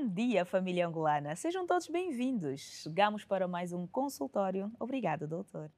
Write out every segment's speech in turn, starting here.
Bom dia, família angolana. Sejam todos bem-vindos. Chegamos para mais um consultório. Obrigada, doutor.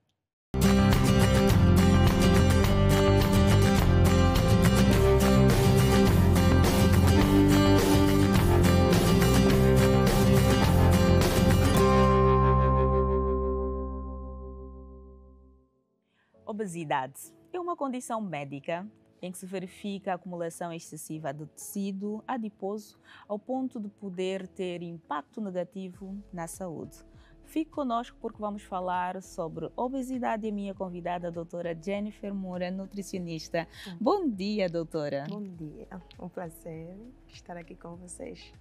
Obesidade é uma condição médica em que se verifica a acumulação excessiva de tecido adiposo ao ponto de poder ter impacto negativo na saúde. Fique conosco porque vamos falar sobre obesidade e a minha convidada, a doutora Jennifer Moura, nutricionista. Bom dia, doutora. Bom dia, um prazer estar aqui com vocês.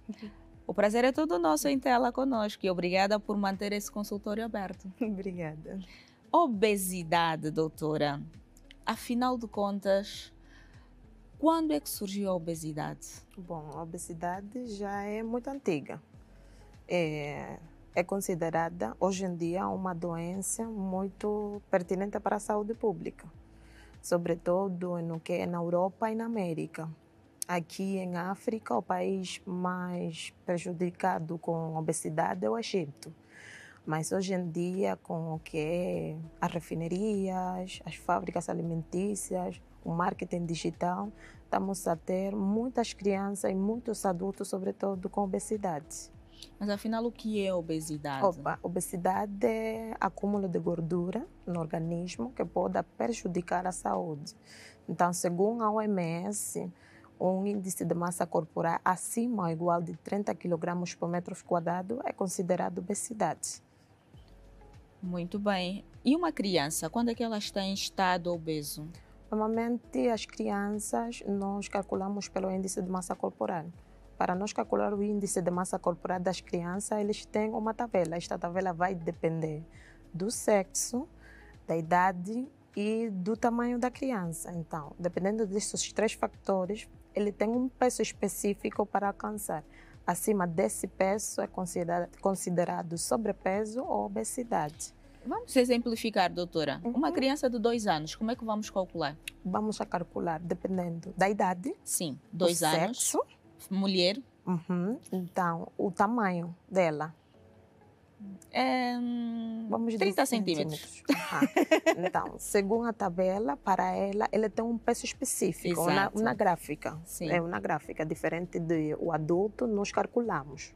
O prazer é todo nosso em tê-la conosco e obrigada por manter esse consultório aberto. Obrigada. Obesidade, doutora. Afinal de contas, quando é que surgiu a obesidade? Bom, a obesidade já é muito antiga. É considerada, hoje em dia, uma doença muito pertinente para a saúde pública, sobretudo no que é na Europa e na América. Aqui em África, o país mais prejudicado com obesidade é o Egito. Mas hoje em dia, com o que é as refinarias, as fábricas alimentícias, o marketing digital, estamos a ter muitas crianças e muitos adultos, sobretudo, com obesidade. Mas afinal, o que é obesidade? Obesidade é acúmulo de gordura no organismo que pode prejudicar a saúde. Então, segundo a OMS, um índice de massa corporal acima ou igual de 30 kg por metro quadrado é considerado obesidade. Muito bem. E uma criança, quando é que ela está em estado obeso? Normalmente, as crianças, nós calculamos pelo índice de massa corporal. Para nós calcular o índice de massa corporal das crianças, eles têm uma tabela. Esta tabela vai depender do sexo, da idade e do tamanho da criança. Então, dependendo desses três fatores, ele tem um peso específico para alcançar. Acima desse peso é considerado sobrepeso ou obesidade. Vamos exemplificar, doutora. Uma criança de 2 anos, como é que vamos calcular? Vamos a calcular dependendo da idade. Sim, 2 anos. Sexo. Mulher. Então, o tamanho dela. Vamos 30 centímetros. Então, segundo a tabela, para ela, ele tem um peso específico, uma gráfica. Sim. É uma gráfica, diferente do adulto, nós calculamos.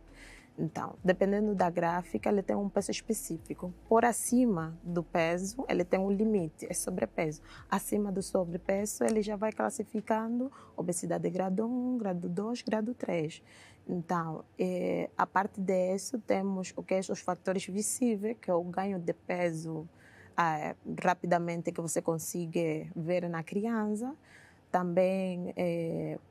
Então, dependendo da gráfica, ele tem um peso específico. Por acima do peso, ele tem um limite, é sobrepeso. Acima do sobrepeso, ele já vai classificando obesidade grado 1, grado 2, grado 3. Então, a parte disso, temos o que são os fatores visíveis, que é o ganho de peso rapidamente que você consiga ver na criança. Também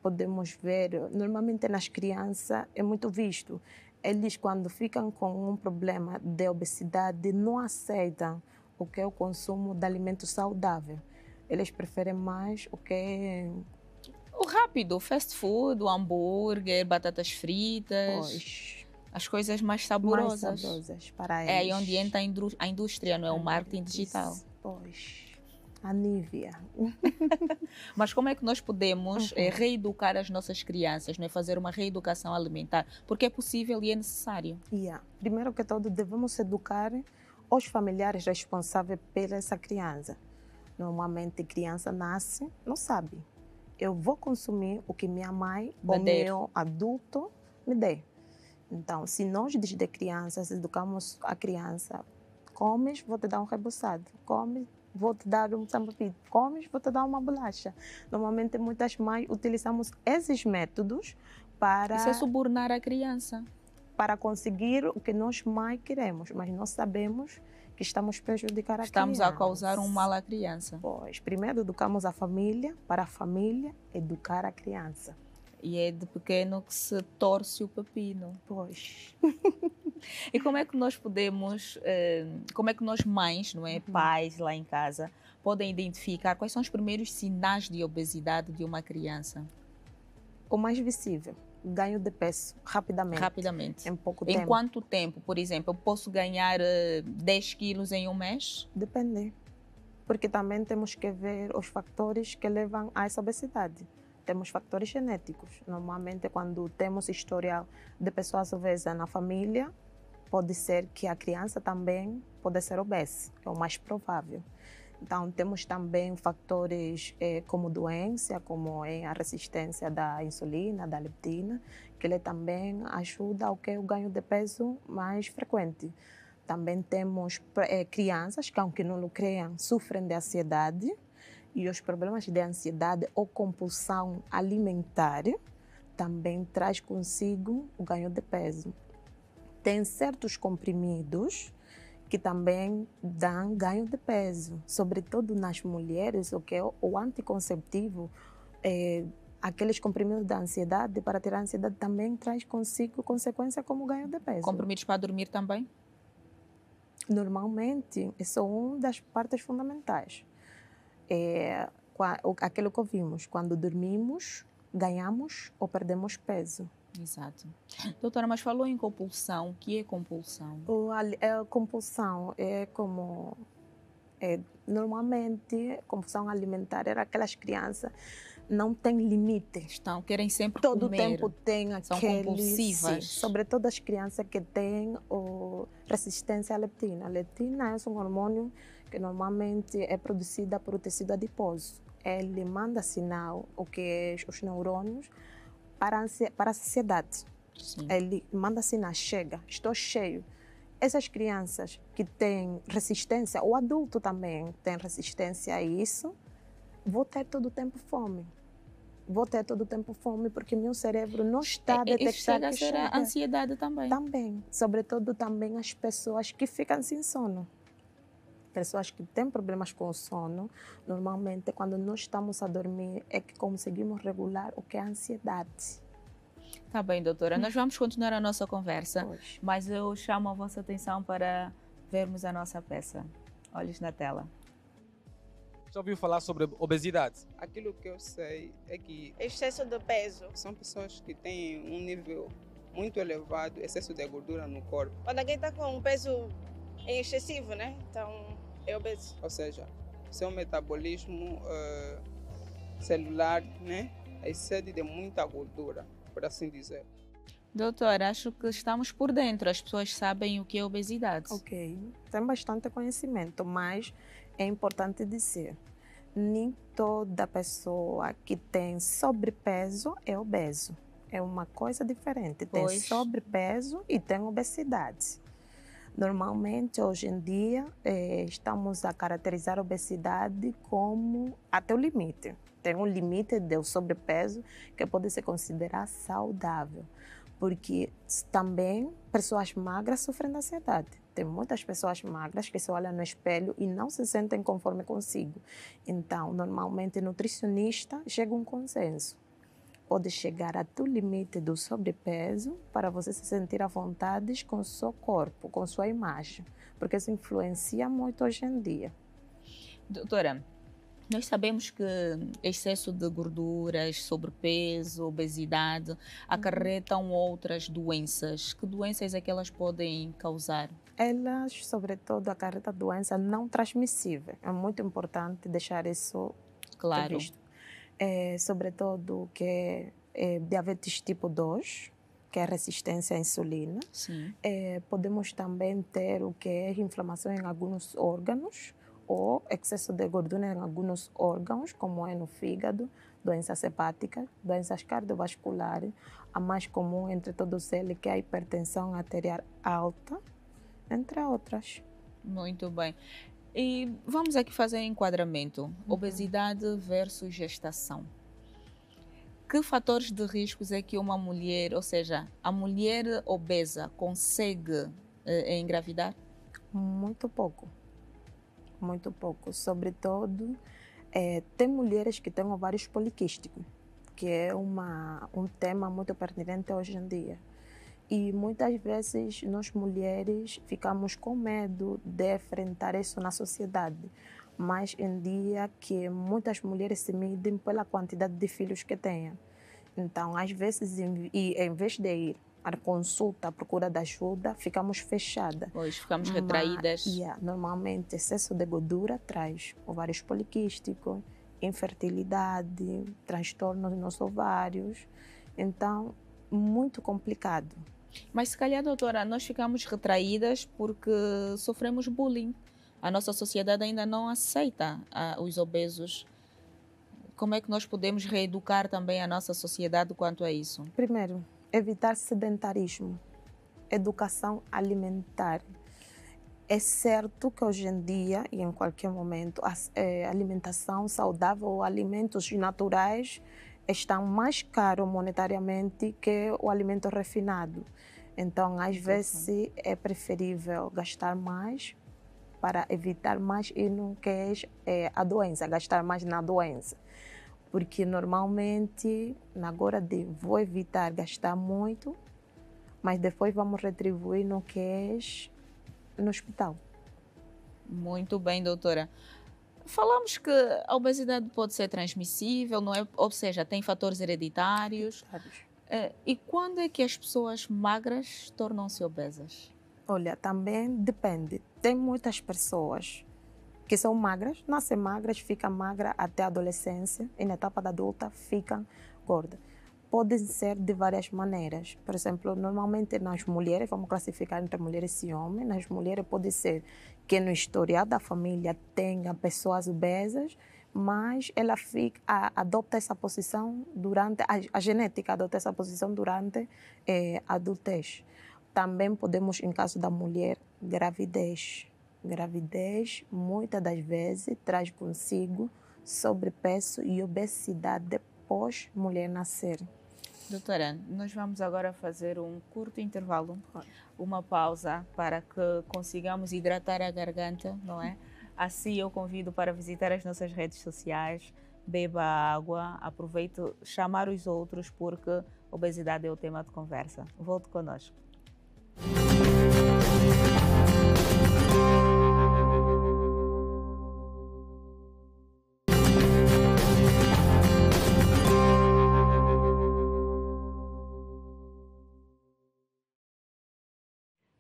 podemos ver, normalmente nas crianças é muito visto, eles quando ficam com um problema de obesidade não aceitam o que é o consumo de alimento saudável. Eles preferem mais o que é o rápido, o fast food, o hambúrguer, batatas fritas, as coisas mais saborosas. Mais saborosas para eles. É aí onde entra a indústria, não é? O marketing digital. Pois. A Nívia. Mas como é que nós podemos reeducar as nossas crianças, não é? Fazer uma reeducação alimentar? Porque é possível e é necessário. Primeiro que tudo, devemos educar os familiares responsáveis por essa criança. Normalmente, a criança nasce, não sabe. Eu vou consumir o que minha mãe ou meu adulto me dê. Então, se nós desde crianças educamos a criança, comes, vou te dar um reboçado. Comes, vou te dar um tambaqui. Comes, vou te dar uma bolacha. Normalmente, muitas mães utilizamos esses métodos para... Isso é subornar a criança. Para conseguir o que nós mais queremos, mas nós sabemos que estamos a prejudicar a criança. Estamos a causar um mal à criança. Pois, primeiro educamos a família, para a família educar a criança. E é de pequeno que se torce o pepino. Pois. E como é que nós podemos, como é que nós mães, não é, pais lá em casa, podem identificar quais são os primeiros sinais de obesidade de uma criança? O mais visível, ganho de peso, rapidamente. Rapidamente. Em pouco tempo. Em quanto tempo, por exemplo? Eu posso ganhar 10 quilos em um mês? Depende. Porque também temos que ver os fatores que levam a essa obesidade. temos fatores genéticos. Normalmente, quando temos historial de pessoas obesas na família, pode ser que a criança também pode ser obesa, é o mais provável. Então, temos também fatores como doença, como a resistência da insulina, da leptina, que ele também ajuda ao que o ganho de peso mais frequente. Também temos crianças que, aunque não o creiam, sofrem de ansiedade, e os problemas de ansiedade ou compulsão alimentar também traz consigo o ganho de peso. Tem certos comprimidos que também dão ganho de peso, sobretudo nas mulheres, o que é o anticonceptivo, aqueles comprimidos da ansiedade, para tirar a ansiedade, também traz consigo consequência como ganho de peso. Comprimidos para dormir também? Normalmente, isso é uma das partes fundamentais. Aquilo que ouvimos, quando dormimos, ganhamos ou perdemos peso. Exato. Doutora, mas falou em compulsão. O que é compulsão? A compulsão é como... normalmente, compulsão alimentar era aquelas crianças não têm limite. Querem sempre todo comer. Todo o tempo tem aquele... São compulsivas. Sim, sobretudo as crianças que têm resistência à leptina. A leptina é um hormônio que normalmente é produzida por o tecido adiposo. Ele manda sinal, o que é os neurônios, para a saciedade. Sim. Ele manda sinal, chega, estou cheio. Essas crianças que têm resistência, o adulto também tem resistência a isso, vou ter todo o tempo fome. Vou ter todo o tempo fome porque meu cérebro não está a detectar que chega. A ansiedade também. Também. Sobretudo também as pessoas que ficam sem sono. Pessoas que têm problemas com o sono, normalmente quando nós estamos a dormir é que conseguimos regular o que é a ansiedade. Tá bem, doutora. Nós vamos continuar a nossa conversa, Pois. mas eu chamo a vossa atenção para vermos a nossa peça. Olhos na tela. Já ouviu falar sobre obesidade? Aquilo que eu sei é que Excesso de peso. são pessoas que têm um nível muito elevado, excesso de gordura no corpo. Quando alguém está com um peso excessivo, né? Então é obeso. Ou seja, seu metabolismo celular, né, excede de muita gordura, por assim dizer. Doutora, acho que estamos por dentro. As pessoas sabem o que é obesidade. Ok, tem bastante conhecimento, mas é importante dizer, nem toda pessoa que tem sobrepeso é obeso. É uma coisa diferente. Tem sobrepeso e tem obesidade. Normalmente, hoje em dia, estamos a caracterizar a obesidade como até o limite. Tem um limite do sobrepeso que pode ser considerado saudável. Porque também pessoas magras sofrem de ansiedade. Tem muitas pessoas magras que se olham no espelho e não se sentem conforme consigo. Então, normalmente, nutricionista chega a um consenso. Pode chegar até o limite do sobrepeso para você se sentir à vontade com o seu corpo, com sua imagem. Porque isso influencia muito hoje em dia. Doutora, nós sabemos que excesso de gorduras, sobrepeso, obesidade acarretam outras doenças. Que doenças é que elas podem causar? Elas, sobretudo, acarretam doença não transmissível. É muito importante deixar isso claro. Visto. Sobretudo que é diabetes tipo 2, que é resistência à insulina. Sim. Podemos também ter o que é inflamação em alguns órgãos, ou excesso de gordura em alguns órgãos, como é no fígado, doenças hepáticas, doenças cardiovasculares. A mais comum entre todos eles que é a hipertensão arterial alta, entre outras. Muito bem. E vamos aqui fazer um enquadramento. Obesidade versus gestação. Que fatores de riscos é que uma mulher, ou seja, a mulher obesa consegue engravidar? Muito pouco. Muito pouco. Sobretudo, tem mulheres que têm ovários poliquísticos, que é um tema muito pertinente hoje em dia. E muitas vezes nós mulheres ficamos com medo de enfrentar isso na sociedade. Mas em dia que muitas mulheres se medem pela quantidade de filhos que têm. Então, às vezes, em vez de ir à consulta, à procura de ajuda, ficamos fechadas. Pois, ficamos retraídas. Normalmente, excesso de gordura traz ovários poliquísticos infertilidade, transtornos nos ovários. Então, muito complicado. Mas se calhar, doutora, nós ficamos retraídas porque sofremos bullying. A nossa sociedade ainda não aceita os obesos. Como é que nós podemos reeducar também a nossa sociedade quanto a isso? Primeiro, evitar sedentarismo, educação alimentar. É certo que hoje em dia e em qualquer momento a alimentação saudável ou alimentos naturais estão mais caros monetariamente que o alimento refinado. Então, às vezes, é preferível gastar mais para evitar mais e não quer a doença, gastar mais na doença. Porque normalmente, agora vou evitar gastar muito, mas depois vamos retribuir no que é no hospital. Muito bem, doutora. Falamos que a obesidade pode ser transmissível, não é? Ou seja, tem fatores hereditários. E quando é que as pessoas magras tornam-se obesas? Olha, também depende. Tem muitas pessoas que são magras, nascem magras, ficam magras até a adolescência e na etapa da adulta ficam gordas. Podem ser de várias maneiras. Por exemplo, normalmente nas mulheres, vamos classificar entre mulheres e homens, nas mulheres pode ser que no historial da família tenha pessoas obesas, mas ela adopta essa posição durante, a genética adota essa posição durante a adultez. Também podemos, em caso da mulher, gravidez. Gravidez, muitas das vezes, traz consigo sobrepeso e obesidade pós mulher nascer. Doutora, nós vamos agora fazer um curto intervalo, uma pausa para que consigamos hidratar a garganta, não é? Assim eu convido para visitar as nossas redes sociais, beba água, aproveite chamar os outros porque obesidade é o tema de conversa. Volte conosco.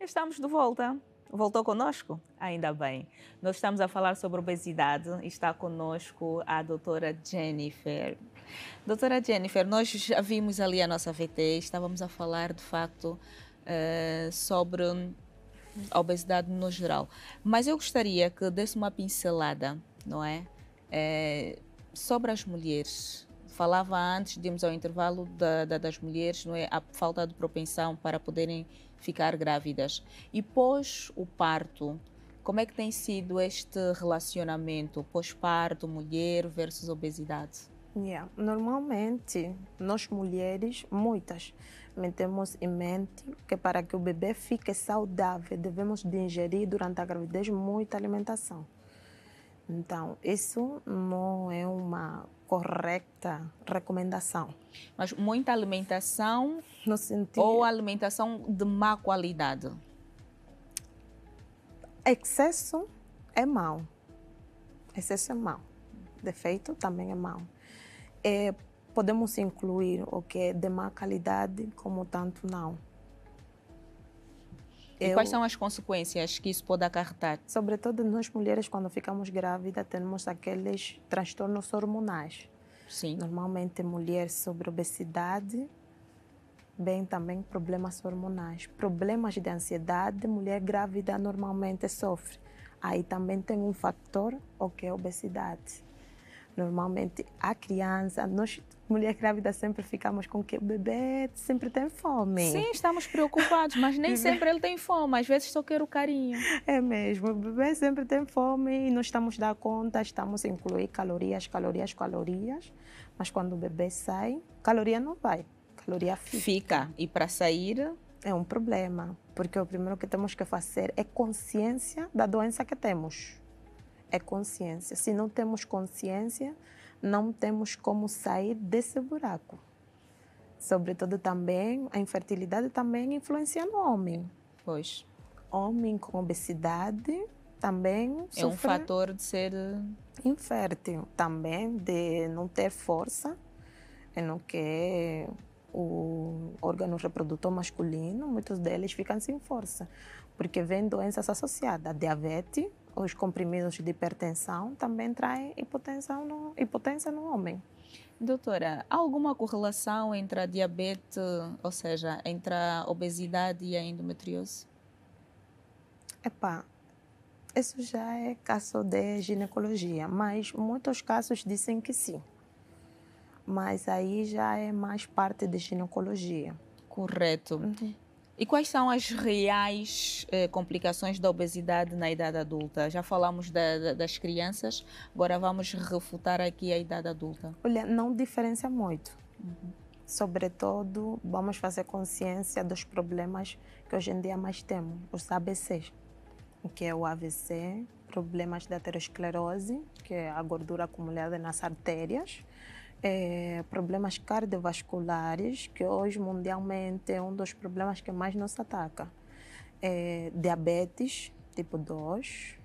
Estamos de volta. Voltou conosco? Ainda bem. Nós estamos a falar sobre obesidade. Está conosco a doutora Jennifer. Doutora Jennifer, nós já vimos ali a nossa VT, estávamos a falar de facto sobre a obesidade no geral. Mas eu gostaria que desse uma pincelada, não é? Sobre as mulheres. Falava antes de irmos ao intervalo das mulheres, não é? A falta de propensão para poderem ficar grávidas. E pós o parto, como é que tem sido este relacionamento pós-parto, mulher versus obesidade? Normalmente, nós mulheres, muitas, temos em mente que para que o bebê fique saudável, devemos de ingerir durante a gravidez muita alimentação. Então, isso não é uma correta recomendação. Mas muita alimentação no sentido... ou alimentação de má qualidade? Excesso é mau. Excesso é mau. Defeito também é mau. Podemos incluir o que é de má qualidade como tanto não. E quais são as consequências que isso pode acarretar? Sobretudo nós mulheres, quando ficamos grávidas, temos aqueles transtornos hormonais. Sim. Normalmente, mulher sobre obesidade, bem também problemas hormonais. Problemas de ansiedade, mulher grávida normalmente sofre. Aí também tem um fator, o que é a obesidade. Normalmente, a criança, nós, mulher grávida, sempre ficamos com que o bebê sempre tem fome. Sim, estamos preocupados, mas nem sempre ele tem fome, às vezes só quer o carinho. É mesmo, o bebê sempre tem fome e nós estamos a dar conta, estamos a incluir calorias, mas quando o bebê sai, caloria não vai, caloria fica. E para sair? É um problema, porque o primeiro que temos que fazer é consciência da doença que temos. É consciência. Se não temos consciência, não temos como sair desse buraco. Sobretudo também, a infertilidade também influencia no homem. Pois. Homem com obesidade também é um fator de ser infértil, também de não ter força, não quer o órgão reprodutor masculino, muitos deles ficam sem força, porque vêm doenças associadas a diabetes, os comprimidos de hipertensão também traem hipotensão no homem. Doutora, há alguma correlação entre a diabetes, ou seja, entre a obesidade e a endometriose? Epá, isso já é caso de ginecologia, mas muitos casos dizem que sim. Mas aí já é mais parte de ginecologia. Correto. Uhum. E quais são as reais complicações da obesidade na idade adulta? Já falamos das crianças, agora vamos refutar aqui a idade adulta. Olha, não diferencia muito. Sobretudo, vamos fazer consciência dos problemas que hoje em dia mais temos, os ABCs, que é o AVC, problemas de aterosclerose, que é a gordura acumulada nas artérias, problemas cardiovasculares, que hoje mundialmente é um dos problemas que mais nos ataca. Diabetes tipo 2.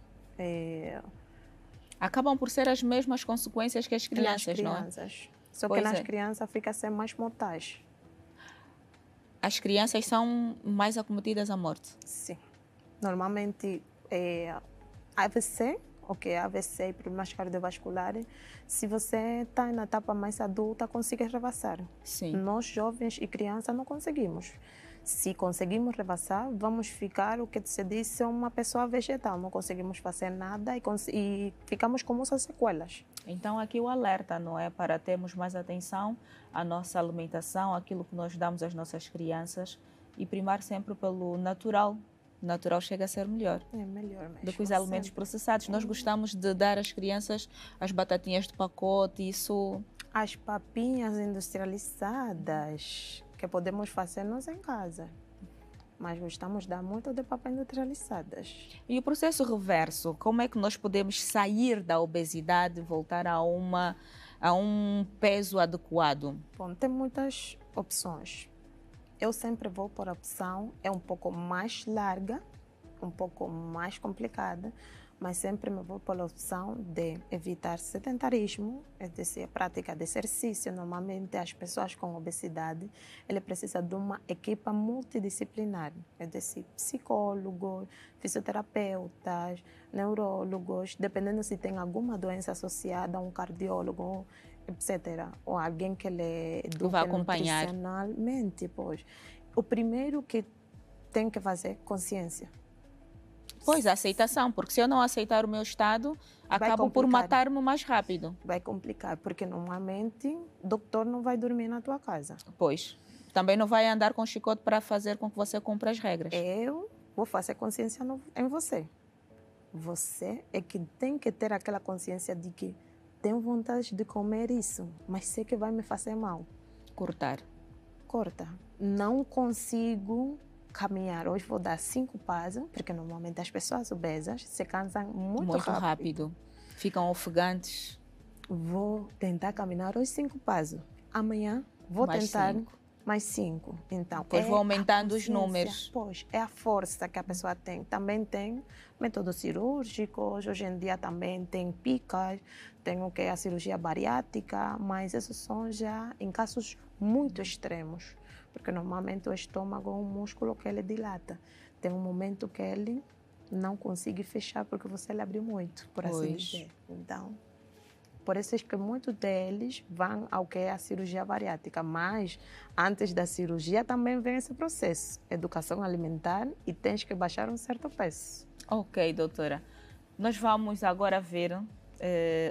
Acabam por ser as mesmas consequências que as crianças, não é? Só Pois que nas é. crianças fica a ser mais mortais. As crianças são mais acometidas à morte. Sim. Normalmente, AVC, AVC e problemas cardiovasculares, se você está na etapa mais adulta, consegue rebaixar. Sim. Nós, jovens e crianças, não conseguimos. Se conseguimos rebaixar, vamos ficar, o que se diz, uma pessoa vegetal. Não conseguimos fazer nada e ficamos com muitas sequelas. Então, aqui o alerta, não é? Para termos mais atenção à nossa alimentação, aquilo que nós damos às nossas crianças e primar sempre pelo natural. O natural chega a ser melhor. É melhor mesmo. Do que os alimentos processados. Nós gostamos de dar às crianças as batatinhas de pacote, isso... As papinhas industrializadas que podemos fazer nós em casa. Mas gostamos de dar muito de papinhas industrializadas. E o processo reverso, como é que nós podemos sair da obesidade e voltar a um peso adequado? Bom, tem muitas opções. Eu sempre vou por a opção, é um pouco mais larga, um pouco mais complicada, mas sempre me vou pela opção de evitar sedentarismo, é dizer, a prática de exercício. Normalmente as pessoas com obesidade, ele precisa de uma equipa multidisciplinar, é dizer, psicólogos, fisioterapeutas, neurólogos, dependendo se tem alguma doença associada a um cardiólogo, etc. Ou alguém que lhe eduque nutricionalmente. Pois. O primeiro que tem que fazer é consciência. Pois, a aceitação, porque se eu não aceitar o meu estado, acabo por matar-me mais rápido. Vai complicar, porque normalmente o doutor não vai dormir na tua casa. Pois, também não vai andar com chicote para fazer com que você cumpra as regras. Eu vou fazer consciência em você. Você é que tem que ter aquela consciência de que tenho vontade de comer isso, mas sei que vai me fazer mal. Cortar. Corta. Não consigo caminhar. Hoje vou dar 5 passos, porque normalmente as pessoas obesas se cansam muito rápido. Ficam ofegantes. Vou tentar caminhar hoje 5 passos. Amanhã vou tentar mais 5. Então, depois vou aumentando os números. Pois, é a força que a pessoa tem. Também tem métodos cirúrgicos, hoje em dia também tem picas, tem o que é a cirurgia bariátrica, mas esses são já em casos muito extremos, porque normalmente o estômago é um músculo que ele dilata. Tem um momento que ele não consegue fechar porque você lhe abriu muito, por assim dizer. Então, por isso é que muitos deles vão ao que é a cirurgia bariátrica, mas antes da cirurgia também vem esse processo, educação alimentar, e tens que baixar um certo peso. Ok, doutora. Nós vamos agora ver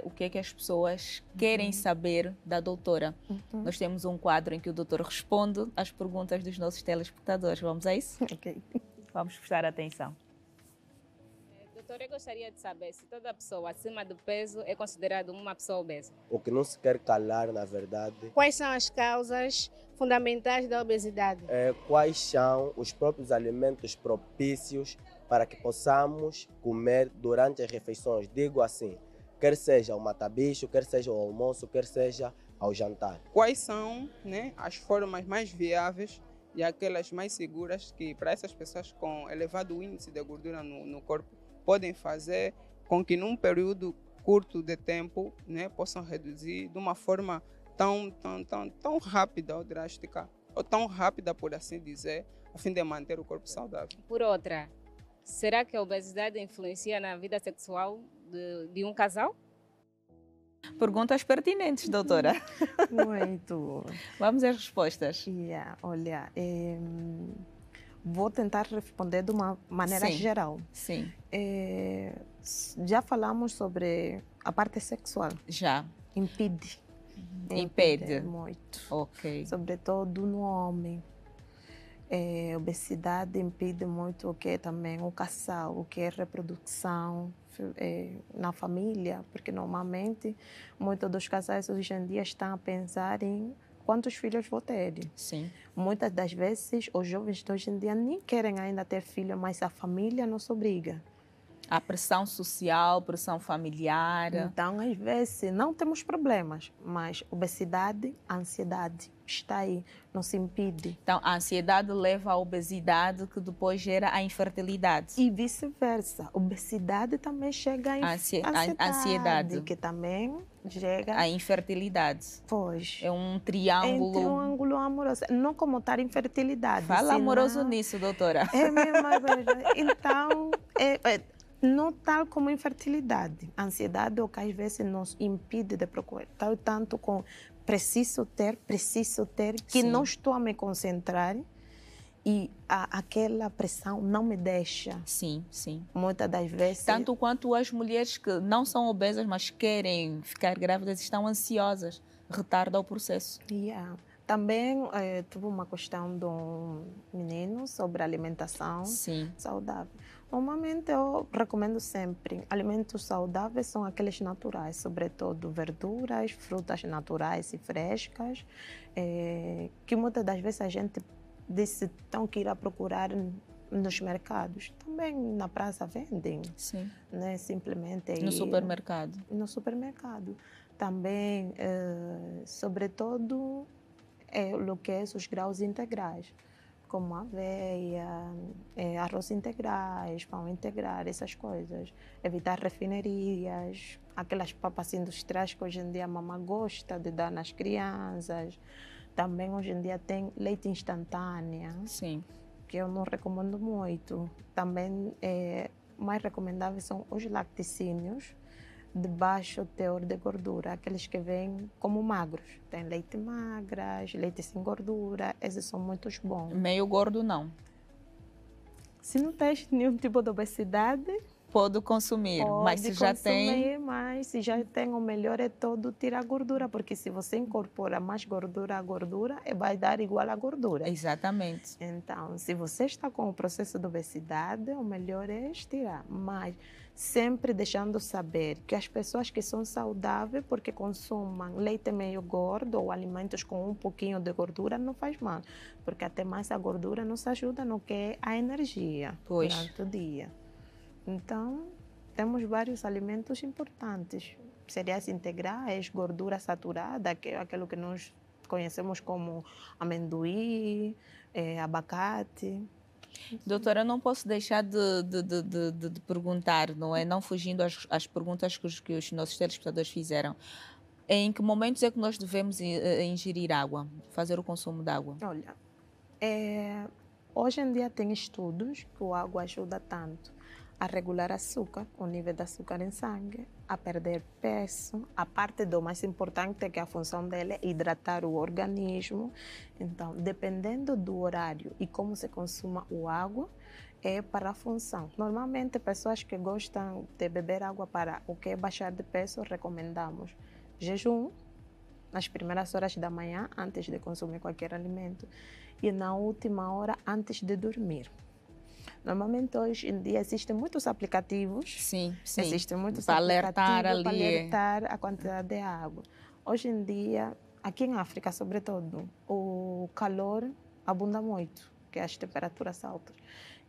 o que é que as pessoas querem saber da doutora. Nós temos um quadro em que o doutor responde às perguntas dos nossos telespectadores. Vamos a isso? Ok. Vamos prestar atenção. Doutora, eu gostaria de saber se toda pessoa acima do peso é considerada uma pessoa obesa. O que não se quer calar, na verdade. Quais são as causas fundamentais da obesidade? Quais são os próprios alimentos propícios para que possamos comer durante as refeições? Digo assim, quer seja o matabicho, quer seja o almoço, quer seja ao jantar. Quais são, né, as formas mais viáveis e aquelas mais seguras que para essas pessoas com elevado índice de gordura no corpo podem fazer com que num período curto de tempo, né, possam reduzir de uma forma tão rápida ou drástica, ou tão rápida, por assim dizer, a fim de manter o corpo saudável. Por outra, Será que a obesidade influencia na vida sexual de um casal? Perguntas pertinentes, doutora. Muito. Vamos às respostas. Olha, vou tentar responder de uma maneira Sim. geral. Sim, Já falamos sobre a parte sexual. já. Impede. Impede. Muito. Ok. Sobretudo no homem. Obesidade impede muito o que é também o casal, o que é reprodução na família, porque normalmente muitos dos casais hoje em dia estão a pensar em quantos filhos vou ter. Sim. Muitas das vezes os jovens de hoje em dia nem querem ainda ter filho, mas a família nos obriga. A pressão social, pressão familiar. Então, às vezes, não temos problemas, mas obesidade, ansiedade está aí, nos impede. Então, a ansiedade leva à obesidade, que depois gera a infertilidade. E vice-versa. Obesidade também chega à ansiedade, que também chega a infertilidade. Pois. É um triângulo. É um triângulo amoroso. Não como tal infertilidade. Fala senão... amoroso nisso, doutora. É mesmo. Então, não tal como infertilidade. A ansiedade, o que às vezes nos impede de procurar, tanto com preciso ter, que Sim. não estou a me concentrar e aquela pressão não me deixa. Sim, sim. Muitas das vezes. Tanto quanto as mulheres que não são obesas, mas querem ficar grávidas, estão ansiosas, retarda o processo. Também tive uma questão de um menino sobre alimentação Sim. saudável. Normalmente eu recomendo sempre, alimentos saudáveis são aqueles naturais, sobretudo verduras, frutas naturais e frescas, que muitas das vezes a gente disse tem que ir a procurar nos mercados. Também na praça vendem, Sim. né? Simplesmente No supermercado. No supermercado. Também, sobretudo, o que é os grãos integrais, como aveia, arroz integrais, pão integral, essas coisas. Evitar refinarias, aquelas papas industriais que hoje em dia a mamãe gosta de dar nas crianças. Também hoje em dia tem leite instantâneo, Sim. que eu não recomendo muito. Também mais recomendáveis são os laticínios de baixo teor de gordura, aqueles que vêm como magros. Tem leite magras, leite sem gordura, esses são muito bons. Meio gordo não. Se não tens nenhum tipo de obesidade, pode consumir, mas se já tem... Mas se já tem, o melhor é todo tirar a gordura, porque se você incorpora mais gordura à gordura, vai dar igual a gordura. Exatamente. Então, se você está com o processo de obesidade, o melhor é tirar, mas sempre deixando saber que as pessoas que são saudáveis, porque consumam leite meio gordo ou alimentos com um pouquinho de gordura, não faz mal, porque até mais a gordura nos ajuda no que é a energia durante o dia. Então, temos vários alimentos importantes, cereais integrais, gordura saturada, que é aquilo que nós conhecemos como amendoim, abacate. Doutora, eu não posso deixar de perguntar, não é? Não fugindo às perguntas que os nossos telespectadores fizeram. Em que momentos é que nós devemos ingerir água, fazer o consumo de água? Olha, hoje em dia tem estudos que a água ajuda tanto a regular açúcar, o nível de açúcar em sangue, a perder peso. A parte do mais importante é que a função dela é hidratar o organismo. Então, dependendo do horário e como se consuma a água, é para a função. Normalmente, pessoas que gostam de beber água para o que é baixar de peso, recomendamos jejum nas primeiras horas da manhã, antes de consumir qualquer alimento, e na última hora, antes de dormir. Normalmente, hoje em dia, existem muitos aplicativos. Sim. Existem muitos para aplicativos alertar para alertar a quantidade de água. Hoje em dia, aqui em África, sobretudo, o calor abunda muito, que as temperaturas altas.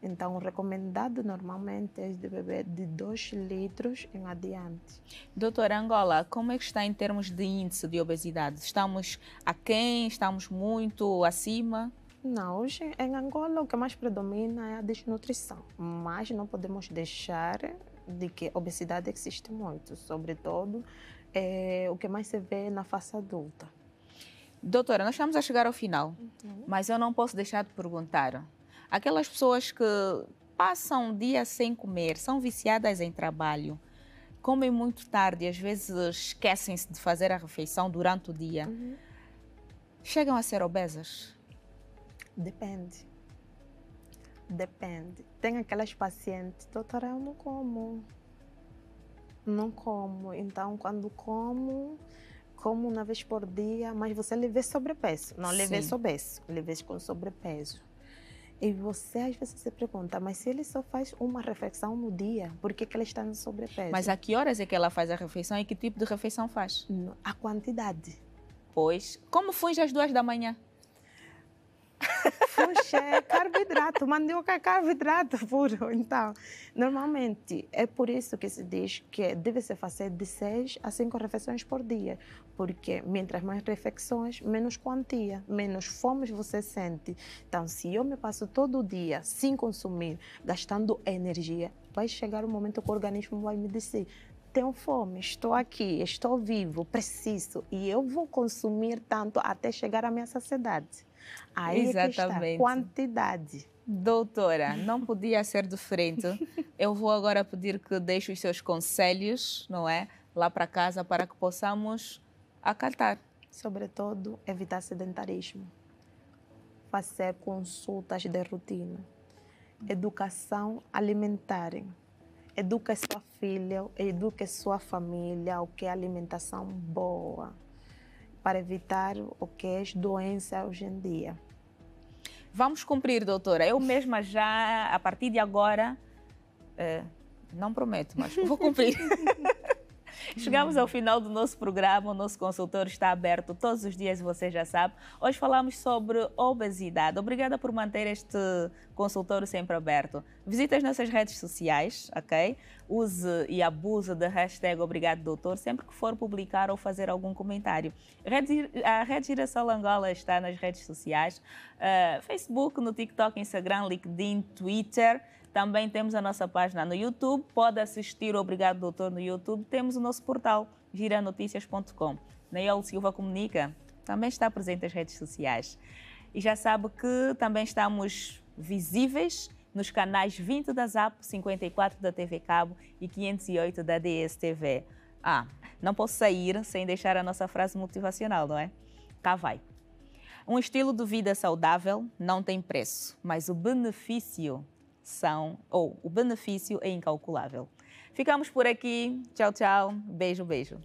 Então, o recomendado normalmente é de beber de 2 litros em adiante. Doutora, Angola, como é que está em termos de índice de obesidade? Estamos aquém? Estamos muito acima? Não, hoje em Angola o que mais predomina é a desnutrição, mas não podemos deixar de que a obesidade existe muito, sobretudo o que mais se vê na fase adulta. Doutora, nós estamos a chegar ao final, mas eu não posso deixar de perguntar. Aquelas pessoas que passam um dia sem comer, são viciadas em trabalho, comem muito tarde, às vezes esquecem-se de fazer a refeição durante o dia, chegam a ser obesas? Depende. Depende. Tem aquelas pacientes, doutora, eu não como. Não como. Então, quando como uma vez por dia, mas você lhe vê sobrepeso. Não lhe vê obeso, lhe vê com sobrepeso. E você às vezes se pergunta, mas se ele só faz uma refeição no dia, por que ele está no sobrepeso? Mas a que horas é que ela faz a refeição e que tipo de refeição faz? A quantidade. Pois, como funge às 2 da manhã? Puxa, é carboidrato, mandioca é carboidrato puro. Então, normalmente, é por isso que se diz que deve-se fazer de 6 a 5 refeições por dia. Porque, mientras mais refeições, menos quantia, menos fome você sente. Então, se eu me passo todo o dia sem consumir, gastando energia, vai chegar um momento que o organismo vai me dizer: tenho fome, estou aqui, estou vivo, preciso. E eu vou consumir tanto até chegar à minha saciedade. Aí é que está, quantidade. Doutora, não podia ser diferente. Eu vou agora pedir que deixe os seus conselhos, não é? Lá para casa, para que possamos acatar. Sobretudo, evitar sedentarismo. Fazer consultas de rotina. Educação alimentar. Eduque sua filha, eduque sua família, o que é alimentação boa, para evitar o que é doença hoje em dia. Vamos cumprir, doutora. Eu mesma já, a partir de agora, não prometo, mas vou cumprir. Chegamos ao final do nosso programa, o nosso consultório está aberto todos os dias, você já sabe. Hoje falamos sobre obesidade. Obrigada por manter este consultório sempre aberto. Visite as nossas redes sociais, ok? Use e abuse da hashtag Obrigado Doutor sempre que for publicar ou fazer algum comentário. A Rede Girassol Angola está nas redes sociais, Facebook, no TikTok, Instagram, LinkedIn, Twitter. Também temos a nossa página no YouTube, pode assistir o Obrigado Doutor no YouTube. Temos o nosso portal, giranoticias.com. Naiol Silva Comunica também está presente nas redes sociais. E já sabe que também estamos visíveis nos canais 20 da ZAP, 54 da TV Cabo e 508 da DSTV. Não posso sair sem deixar a nossa frase motivacional, não é? Cá vai. Um estilo de vida saudável não tem preço, mas o benefício é incalculável. Ficamos por aqui. Tchau, tchau. Beijo, beijo.